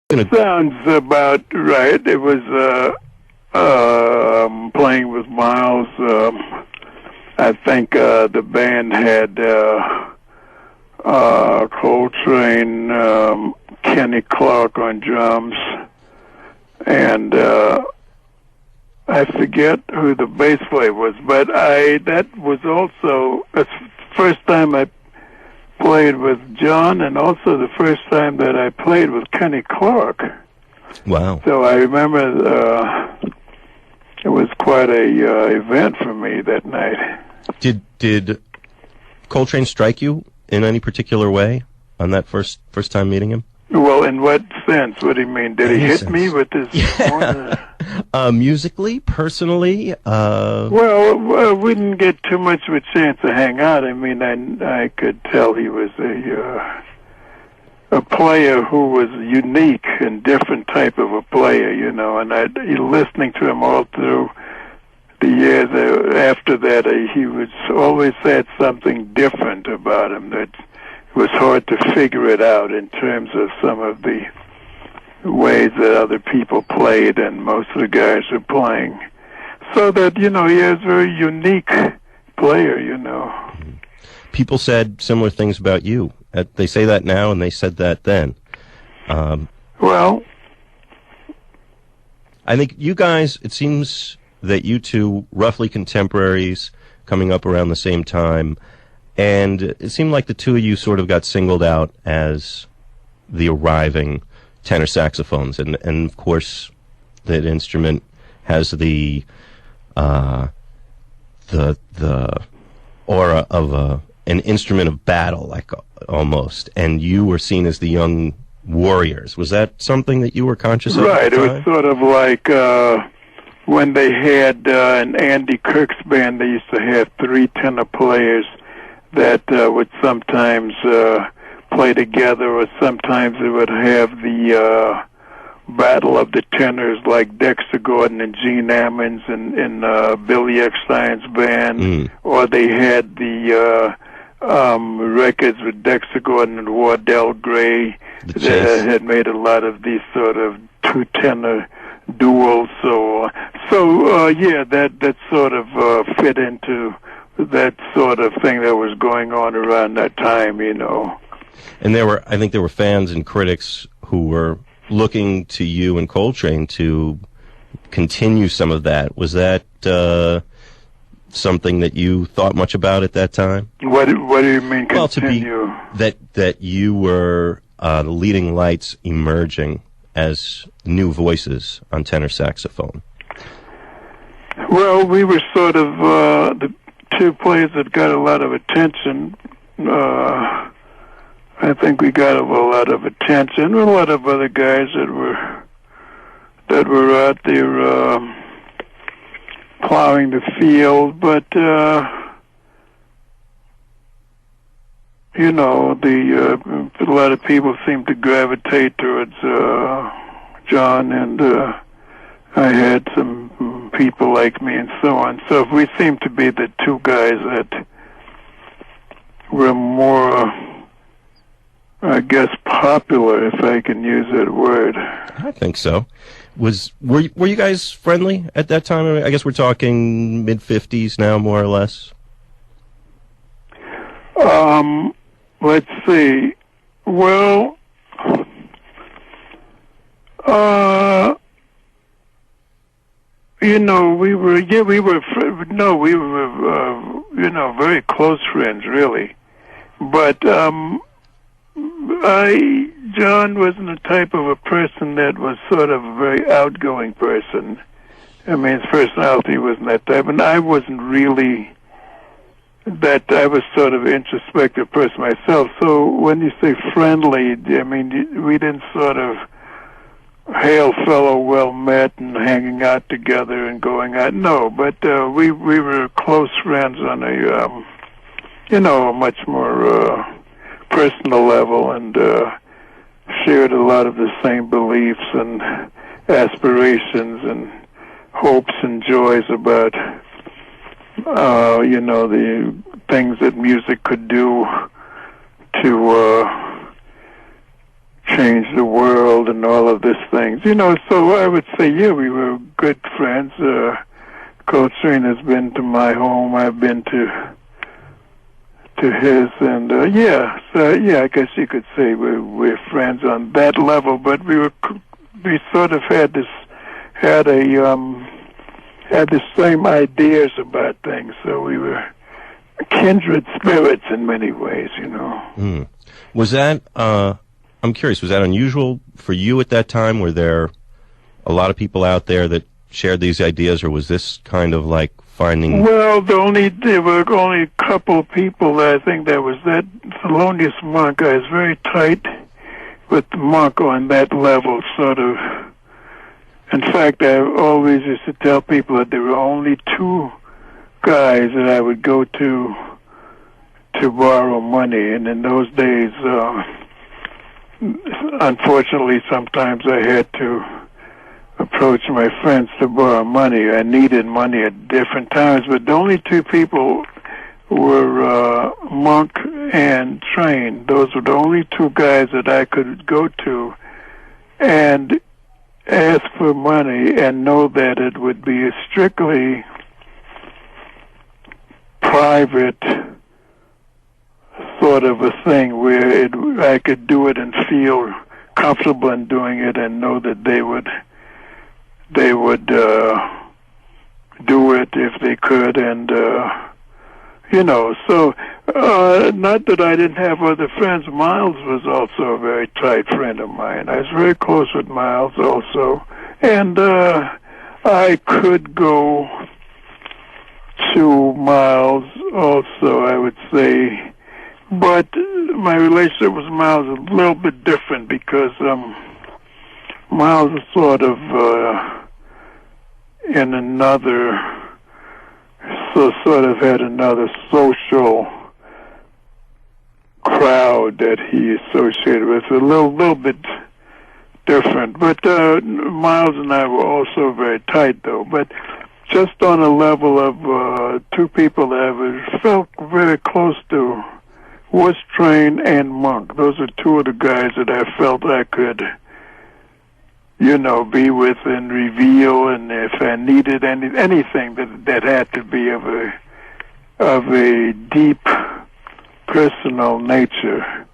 Sounds about right. It was playing with Miles. I think the band had Coltrane, Kenny Clark on drums, and I forget who the bass player was, but that was also the first time I played with John, and also the first time that I played with Kenny Clark. Wow! So I remember it was quite a event for me that night. Did Coltrane strike you in any particular way on that first time meeting him? Well, in what sense? What do you mean? Did he hit me with his horn? Musically, personally? Well, we didn't get too much of a chance to hang out. I mean, I could tell he was a player who was unique and different type of a player, you know, and listening to him all through the years after that, he was always had something different about him that was hard to figure it out in terms of some of the ways that other people played and most of the guys were playing. So that, you know, he is a very unique player, you know. People said similar things about you. They say that now, and they said that then. Well, I think you guys, it seems that you two, roughly contemporaries, coming up around the same time, and it seemed like the two of you sort of got singled out as the arriving tenor saxophones, and of course that instrument has the aura of an instrument of battle, like almost, and you were seen as the young warriors. Was that something that you were conscious of? Right, it was sort of like when they had in Andy Kirk's band, they used to have 3 tenor players that would sometimes play together, or sometimes they would have the battle of the tenors, like Dexter Gordon and Gene Ammons in Billy Eckstein's band, or they had the records with Dexter Gordon and Wardell Gray that had made a lot of these sort of 2 tenor duels. So yeah, that sort of fit into that sort of thing that was going on around that time, you know. And I think there were fans and critics who were looking to you and Coltrane to continue some of that. Was that something that you thought much about at that time? What do you mean, continue? Well, that you were the leading lights emerging as new voices on tenor saxophone. Well, we were sort of the 2 players that got a lot of attention. I think we got a lot of attention. A lot of other guys that were out there plowing the field, but you know, a lot of people seemed to gravitate towards John, and I had some people like me and so on. So we seemed to be the 2 guys that were more, I guess, popular, if I can use that word. I think so. Were you guys friendly at that time? I guess we're talking mid-50s now, more or less. Let's see. Well, you know, we were you know, very close friends, really. But John wasn't the type of a person that was sort of a very outgoing person. I mean, his personality wasn't that type, and I wasn't really that. I was sort of an introspective person myself. So when you say friendly, I mean, we didn't sort of hail fellow, well met, and hanging out together and going out. No, but we were close friends on a you know, a much more personal level, and shared a lot of the same beliefs and aspirations and hopes and joys about you know, the things that music could do to change the world and all of these things. So I would say, yeah, we were good friends. Coltrane has been to my home. I've been to his, and I guess you could say we're friends on that level. But we sort of had the same ideas about things, so we were kindred spirits in many ways. Mm. Was that? I'm curious. Was that unusual for you at that time? Were there a lot of people out there that shared these ideas, or was this kind of like finding? Well, there were only a couple of people. I think there was that Thelonious Monk. I was very tight with the Monk on that level, sort of. In fact, I always used to tell people that there were only two guys that I would go to borrow money, and in those days, unfortunately, sometimes I had to approach my friends to borrow money. I needed money at different times, but the only two people were Monk and Train. Those were the only two guys that I could go to and ask for money and know that it would be a strictly private sort of a thing where I could do it and feel comfortable in doing it and know that they would do it if they could, and so not that I didn't have other friends. Miles was also a very tight friend of mine. I was very close with Miles also, and I could go to Miles also, I would say, but my relationship with Miles is a little bit different because Miles is sort of in another, sort of had another social crowd that he associated with, a little bit different. But Miles and I were also very tight, though. But just on a level of two people that I felt very close to was Train and Monk. Those are two of the guys that I felt I could be with and reveal, and if I needed anything that had to be of a deep personal nature,